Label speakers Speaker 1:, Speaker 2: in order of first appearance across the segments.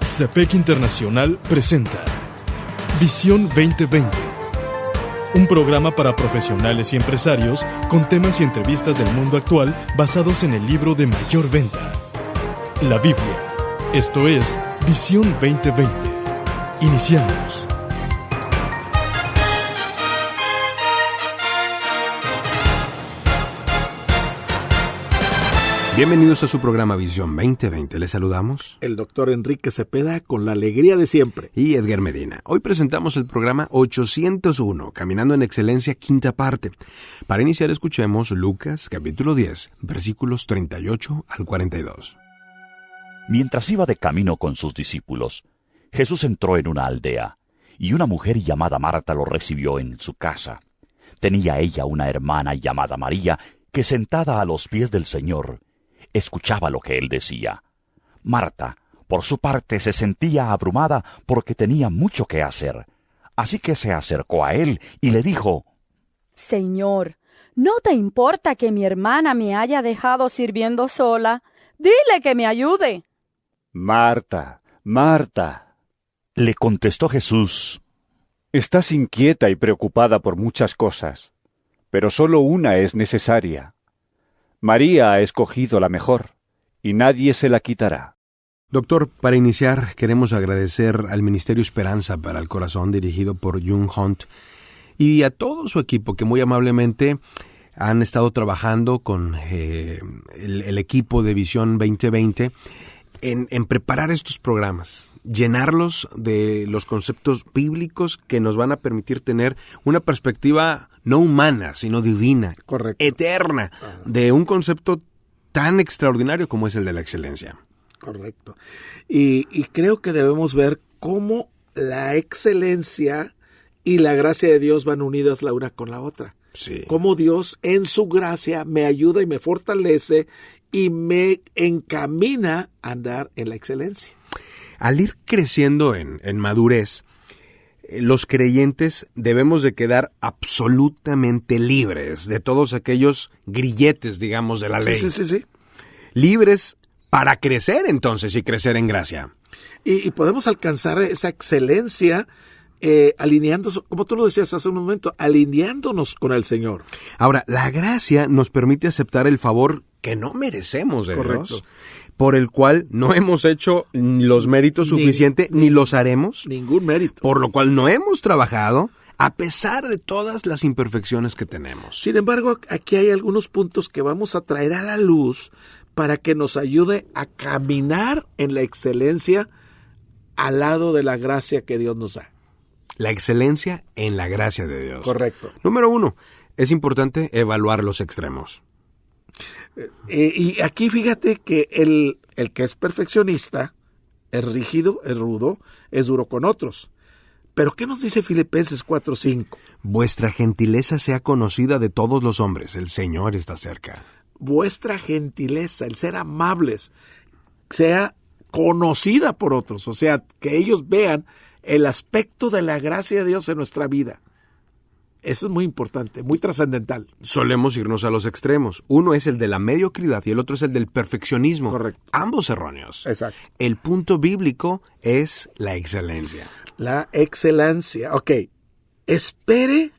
Speaker 1: CEPEC Internacional presenta Visión 2020, un programa para profesionales y empresarios con temas y entrevistas del mundo actual basados en el libro de mayor venta, la Biblia. Esto es Visión 2020. Iniciamos.
Speaker 2: Bienvenidos a su programa Visión 2020. Les saludamos
Speaker 3: el doctor Enrique Cepeda con la alegría de siempre.
Speaker 2: Y Edgar Medina. Hoy presentamos el programa 801, Caminando en Excelencia, quinta parte. Para iniciar, escuchemos Lucas, capítulo 10, versículos 38 al 42.
Speaker 4: Mientras iba de camino con sus discípulos, Jesús entró en una aldea, y una mujer llamada Marta lo recibió en su casa. Tenía ella una hermana llamada María, que sentada a los pies del Señor, escuchaba lo que él decía. Marta, por su parte, se sentía abrumada porque tenía mucho que hacer. Así que se acercó a él y le dijo:
Speaker 5: Señor, ¿no te importa que mi hermana me haya dejado sirviendo sola? Dile que me ayude.
Speaker 6: Marta, Marta,
Speaker 4: le contestó Jesús,
Speaker 6: estás inquieta y preocupada por muchas cosas, pero solo una es necesaria. María ha escogido la mejor, y nadie se la quitará.
Speaker 2: Doctor, para iniciar, queremos agradecer al Ministerio Esperanza para el Corazón, dirigido por Jung Hunt, y a todo su equipo que muy amablemente han estado trabajando con el equipo de Visión 2020 en preparar estos programas, llenarlos de los conceptos bíblicos que nos van a permitir tener una perspectiva no humana, sino divina,
Speaker 3: correcto,
Speaker 2: eterna, de un concepto tan extraordinario como es el de la excelencia.
Speaker 3: Correcto. Y creo que debemos ver cómo la excelencia y la gracia de Dios van unidas la una con la otra.
Speaker 2: Sí.
Speaker 3: Cómo Dios en su gracia me ayuda y me fortalece y me encamina a andar en la excelencia.
Speaker 2: Al ir creciendo en madurez, los creyentes debemos de quedar absolutamente libres de todos aquellos grilletes, digamos, de la ley.
Speaker 3: Sí.
Speaker 2: Libres para crecer entonces y crecer en gracia.
Speaker 3: Y podemos alcanzar esa excelencia alineándonos, como tú lo decías hace un momento, alineándonos con el Señor.
Speaker 2: Ahora, la gracia nos permite aceptar el favor que no merecemos de Dios, por el cual no hemos hecho los méritos suficientes, ni los haremos.
Speaker 3: Ningún mérito.
Speaker 2: Por lo cual no hemos trabajado, a pesar de todas las imperfecciones que tenemos.
Speaker 3: Sin embargo, aquí hay algunos puntos que vamos a traer a la luz para que nos ayude a caminar en la excelencia al lado de la gracia que Dios nos da.
Speaker 2: La excelencia en la gracia de Dios.
Speaker 3: Correcto.
Speaker 2: Número 1, es importante evaluar los extremos.
Speaker 3: Y aquí fíjate que el que es perfeccionista, es rígido, es rudo, es duro con otros. Pero ¿qué nos dice Filipenses 4:5?
Speaker 2: Vuestra gentileza sea conocida de todos los hombres, el Señor está cerca.
Speaker 3: Vuestra gentileza, el ser amables, sea conocida por otros, o sea, que ellos vean el aspecto de la gracia de Dios en nuestra vida. Eso es muy importante, muy trascendental.
Speaker 2: Solemos irnos a los extremos. Uno es el de la mediocridad y el otro es el del perfeccionismo.
Speaker 3: Correcto.
Speaker 2: Ambos erróneos.
Speaker 3: Exacto.
Speaker 2: El punto bíblico es la excelencia.
Speaker 3: La excelencia. Ok. Espere,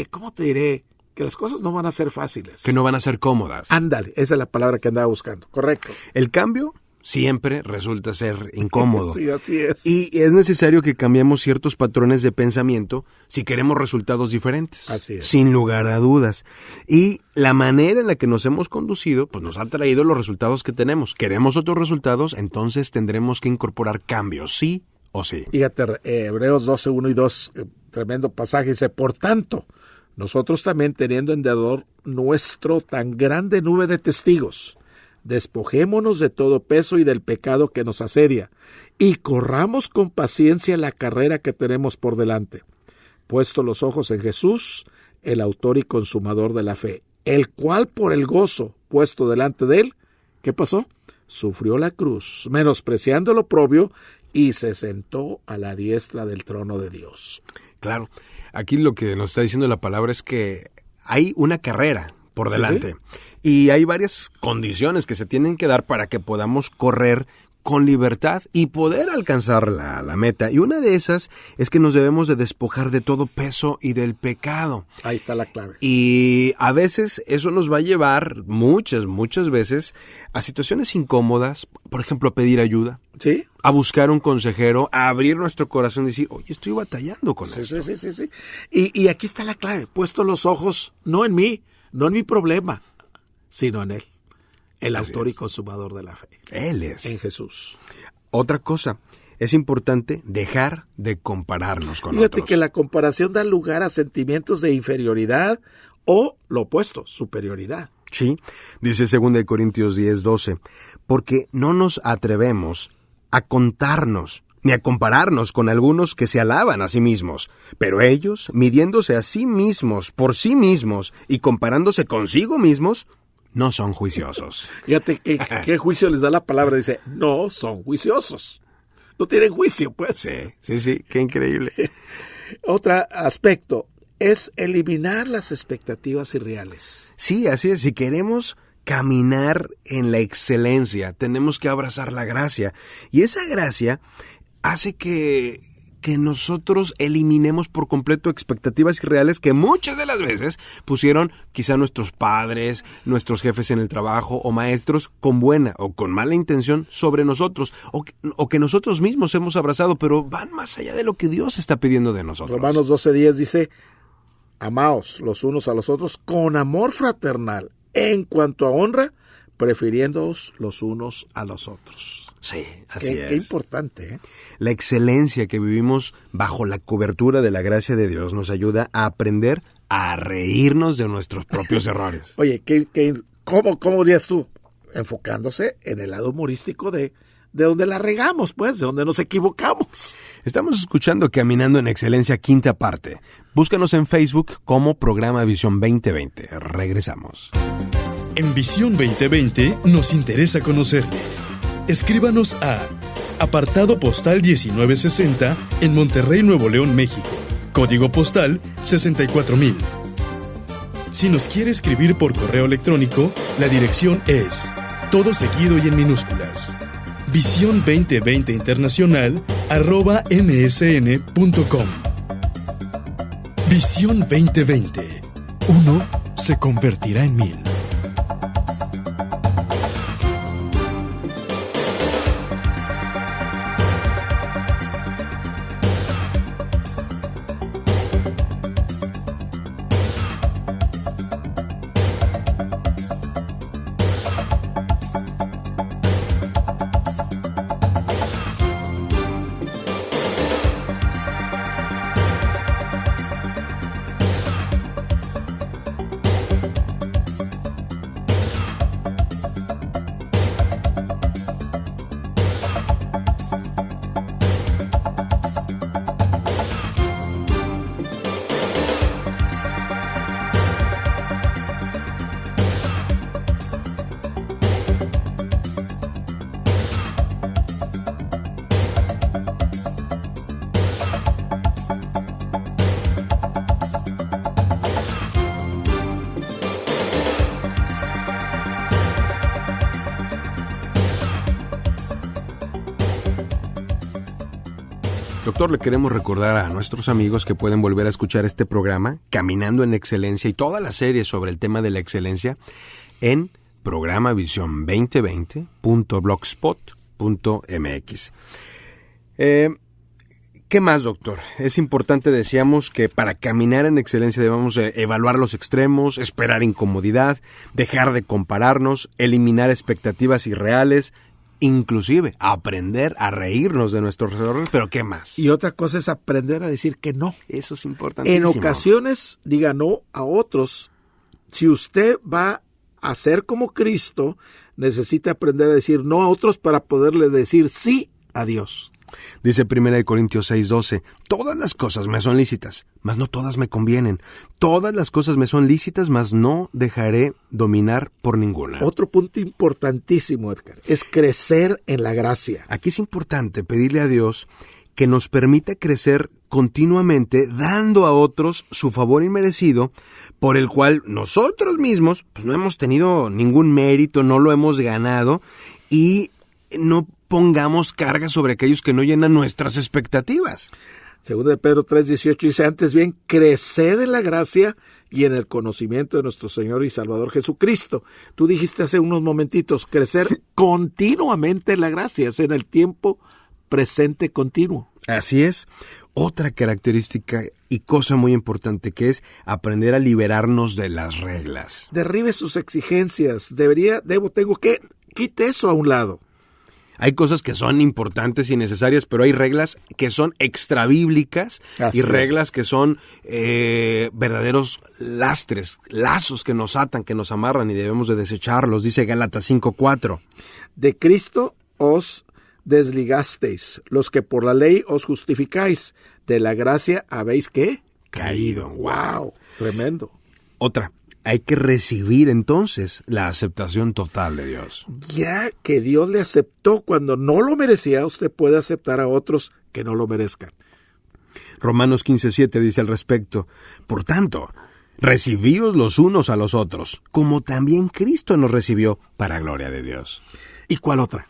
Speaker 3: ¿cómo te diré? Que las cosas no van a ser fáciles.
Speaker 2: Que no van a ser cómodas.
Speaker 3: Ándale, esa es la palabra que andaba buscando. Correcto.
Speaker 2: El cambio siempre resulta ser incómodo.
Speaker 3: Sí, así es.
Speaker 2: Y es necesario que cambiemos ciertos patrones de pensamiento si queremos resultados diferentes.
Speaker 3: Así es.
Speaker 2: Sin lugar a dudas. Y la manera en la que nos hemos conducido, pues nos ha traído los resultados que tenemos. Queremos otros resultados, entonces tendremos que incorporar cambios, sí o sí.
Speaker 3: Fíjate, Hebreos 12, 1 y 2, tremendo pasaje, dice: por tanto, nosotros también, teniendo en derredor nuestro tan grande nube de testigos, despojémonos de todo peso y del pecado que nos asedia, y corramos con paciencia la carrera que tenemos por delante, puesto los ojos en Jesús, el autor y consumador de la fe, el cual por el gozo puesto delante de él, ¿qué pasó? Sufrió la cruz, menospreciando lo oprobio, y se sentó a la diestra del trono de Dios.
Speaker 2: Claro, aquí lo que nos está diciendo la palabra es que hay una carrera por delante. Sí. Y hay varias condiciones que se tienen que dar para que podamos correr con libertad y poder alcanzar la meta. Y una de esas es que nos debemos de despojar de todo peso y del pecado.
Speaker 3: Ahí está la clave.
Speaker 2: Y a veces eso nos va a llevar, muchas veces, a situaciones incómodas, por ejemplo, a pedir ayuda.
Speaker 3: ¿Sí?
Speaker 2: A buscar un consejero, a abrir nuestro corazón y decir, oye, estoy batallando con esto.
Speaker 3: Sí. Y aquí está la clave, puesto los ojos no en mí, no en mi problema, sino en Él, el autor y consumador de la fe.
Speaker 2: Él es.
Speaker 3: En Jesús.
Speaker 2: Otra cosa, es importante dejar de compararnos con
Speaker 3: Fíjate
Speaker 2: otros.
Speaker 3: que la comparación da lugar a sentimientos de inferioridad o lo opuesto, superioridad.
Speaker 2: Sí, dice 2 Corintios 10:12, porque no nos atrevemos a contarnos ni a compararnos con algunos que se alaban a sí mismos, pero ellos, midiéndose a sí mismos por sí mismos y comparándose consigo mismos, no son juiciosos.
Speaker 3: Fíjate qué juicio les da la palabra, dice, no son juiciosos, no tienen juicio, pues.
Speaker 2: Sí, qué increíble.
Speaker 3: Otro aspecto es eliminar las expectativas irreales.
Speaker 2: Sí, así es, si queremos caminar en la excelencia, tenemos que abrazar la gracia. Y esa gracia hace que nosotros eliminemos por completo expectativas irreales que muchas de las veces pusieron quizá nuestros padres, nuestros jefes en el trabajo o maestros con buena o con mala intención sobre nosotros o que nosotros mismos hemos abrazado, pero van más allá de lo que Dios está pidiendo de nosotros.
Speaker 3: Romanos 12:10 dice, amaos los unos a los otros con amor fraternal, en cuanto a honra, prefiriéndoos los unos a los otros.
Speaker 2: Sí, así es.
Speaker 3: Qué importante, ¿eh?
Speaker 2: La excelencia que vivimos bajo la cobertura de la gracia de Dios nos ayuda a aprender a reírnos de nuestros propios errores.
Speaker 3: Oye, ¿cómo dirías tú? Enfocándose en el lado humorístico de donde la regamos, pues, de donde nos equivocamos.
Speaker 2: Estamos escuchando Caminando en Excelencia, quinta parte. Búscanos en Facebook como Programa Visión 2020. Regresamos.
Speaker 1: En Visión 2020 nos interesa conocerle. Escríbanos a apartado postal 1960 en Monterrey, Nuevo León, México. Código postal 64000. Si nos quiere escribir por correo electrónico, la dirección es todo seguido y en minúsculas. Visión 2020 Internacional @msn.com. Visión 2020. Uno se convertirá en 1000.
Speaker 2: Doctor, le queremos recordar a nuestros amigos que pueden volver a escuchar este programa, Caminando en Excelencia, y toda la serie sobre el tema de la excelencia en programavisión2020.blogspot.mx. ¿Qué más, doctor? Es importante, decíamos, que para caminar en excelencia debemos evaluar los extremos, esperar incomodidad, dejar de compararnos, eliminar expectativas irreales, inclusive aprender a reírnos de nuestros errores, pero ¿qué más?
Speaker 3: Y otra cosa es aprender a decir que no.
Speaker 2: Eso es importantísimo.
Speaker 3: En ocasiones diga no a otros. Si usted va a ser como Cristo, necesita aprender a decir no a otros para poderle decir sí a Dios.
Speaker 2: Dice 1 Corintios 6:12, todas las cosas me son lícitas, mas no todas me convienen. Todas las cosas me son lícitas, mas no dejaré dominar por ninguna.
Speaker 3: Otro punto importantísimo, Edgar, es crecer en la gracia.
Speaker 2: Aquí es importante pedirle a Dios que nos permita crecer continuamente, dando a otros su favor inmerecido, por el cual nosotros mismos pues no hemos tenido ningún mérito, no lo hemos ganado, y no pongamos carga sobre aquellos que no llenan nuestras expectativas.
Speaker 3: Segundo de Pedro 3:18 dice, antes bien, creced en la gracia y en el conocimiento de nuestro Señor y Salvador Jesucristo. Tú dijiste hace unos momentitos, crecer continuamente en la gracia, es en el tiempo presente continuo.
Speaker 2: Así es. Otra característica y cosa muy importante que es aprender a liberarnos de las reglas.
Speaker 3: Derribe sus exigencias. Quite eso a un lado.
Speaker 2: Hay cosas que son importantes y necesarias, pero hay reglas que son extrabíblicas y reglas que son verdaderos lastres, lazos que nos atan, que nos amarran y debemos de desecharlos, dice Gálatas 5:4.
Speaker 3: De Cristo os desligasteis, los que por la ley os justificáis, de la gracia habéis ¿qué?
Speaker 2: Caído.
Speaker 3: ¡Wow! Tremendo.
Speaker 2: Otra. Hay que recibir entonces la aceptación total de Dios.
Speaker 3: Ya que Dios le aceptó cuando no lo merecía, usted puede aceptar a otros que no lo merezcan.
Speaker 2: Romanos 15:7 dice al respecto, por tanto, recibíos los unos a los otros, como también Cristo nos recibió para gloria de Dios.
Speaker 3: ¿Y cuál otra?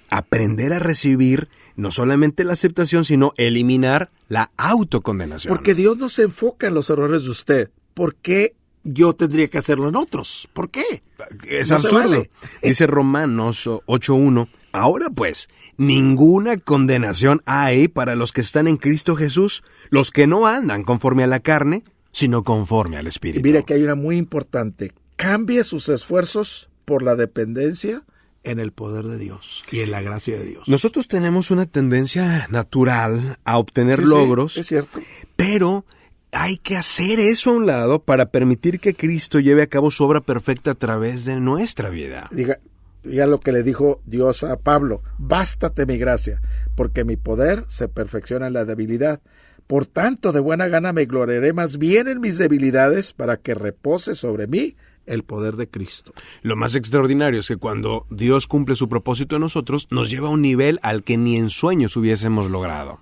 Speaker 2: Aprender a recibir no solamente la aceptación, sino eliminar la autocondenación.
Speaker 3: Porque Dios no se enfoca en los errores de usted. ¿Por qué yo tendría que hacerlo en otros? ¿Por qué?
Speaker 2: Es
Speaker 3: no
Speaker 2: absurdo.
Speaker 3: Vale.
Speaker 2: Dice Romanos 8:1. Ahora pues, ninguna condenación hay para los que están en Cristo Jesús, los que no andan conforme a la carne, sino conforme al Espíritu.
Speaker 3: Y mira que hay una muy importante. Cambie sus esfuerzos por la dependencia en el poder de Dios y en la gracia de Dios.
Speaker 2: Nosotros tenemos una tendencia natural a obtener logros,
Speaker 3: sí, es cierto.
Speaker 2: Pero hay que hacer eso a un lado para permitir que Cristo lleve a cabo su obra perfecta a través de nuestra vida.
Speaker 3: Diga lo que le dijo Dios a Pablo, bástate mi gracia, porque mi poder se perfecciona en la debilidad. Por tanto, de buena gana me gloriaré más bien en mis debilidades para que repose sobre mí el poder de Cristo.
Speaker 2: Lo más extraordinario es que cuando Dios cumple su propósito en nosotros, nos lleva a un nivel al que ni en sueños hubiésemos logrado.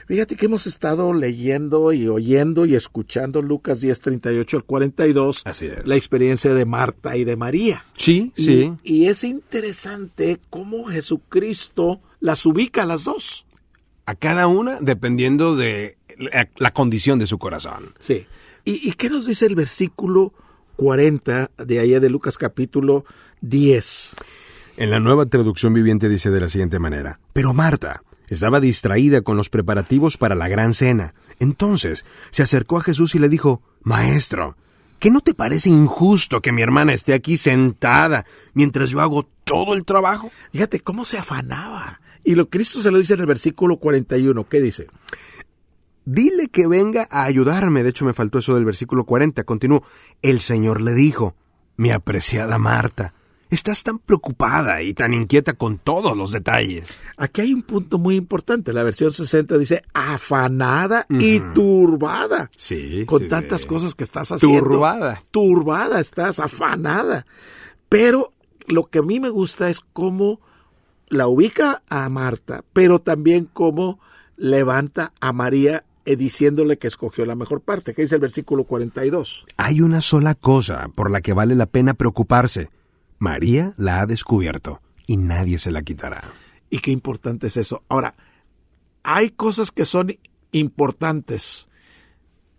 Speaker 3: Fíjate que hemos estado leyendo y oyendo y escuchando Lucas 10:38 al 42,
Speaker 2: Así es.
Speaker 3: La experiencia de Marta y de María.
Speaker 2: Sí.
Speaker 3: Y es interesante cómo Jesucristo las ubica a las dos.
Speaker 2: A cada una dependiendo de la condición de su corazón.
Speaker 3: Sí. ¿Y qué nos dice el versículo 40 de allá de Lucas capítulo 10?
Speaker 2: En la Nueva Traducción Viviente dice de la siguiente manera: pero Marta estaba distraída con los preparativos para la gran cena. Entonces se acercó a Jesús y le dijo: Maestro, ¿qué no te parece injusto que mi hermana esté aquí sentada mientras yo hago todo el trabajo?
Speaker 3: Fíjate cómo se afanaba. Y Cristo se lo dice en el versículo 41. ¿Qué dice?
Speaker 2: Dile que venga a ayudarme. De hecho, me faltó eso del versículo 40. Continúo. El Señor le dijo: mi apreciada Marta, estás tan preocupada y tan inquieta con todos los detalles.
Speaker 3: Aquí hay un punto muy importante. La versión 60 dice afanada y turbada.
Speaker 2: Sí.
Speaker 3: Con tantas cosas que estás haciendo. Turbada estás, afanada. Pero lo que a mí me gusta es cómo la ubica a Marta, pero también cómo levanta a María diciéndole que escogió la mejor parte, que dice el versículo 42.
Speaker 2: Hay una sola cosa por la que vale la pena preocuparse. María la ha descubierto y nadie se la quitará.
Speaker 3: Y qué importante es eso. Ahora, hay cosas que son importantes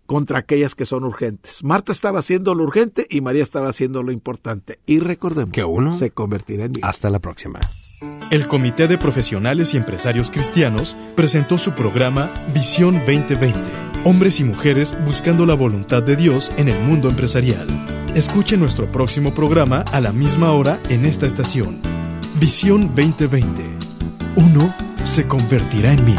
Speaker 3: contra aquellas que son urgentes. Marta estaba haciendo lo urgente y María estaba haciendo lo importante. Y recordemos
Speaker 2: que uno
Speaker 3: se convertirá en mí.
Speaker 2: Hasta la próxima.
Speaker 1: El Comité de Profesionales y Empresarios Cristianos presentó su programa Visión 2020. Hombres y mujeres buscando la voluntad de Dios en el mundo empresarial. Escuche nuestro próximo programa a la misma hora en esta estación. Visión 2020. Uno se convertirá en 1000.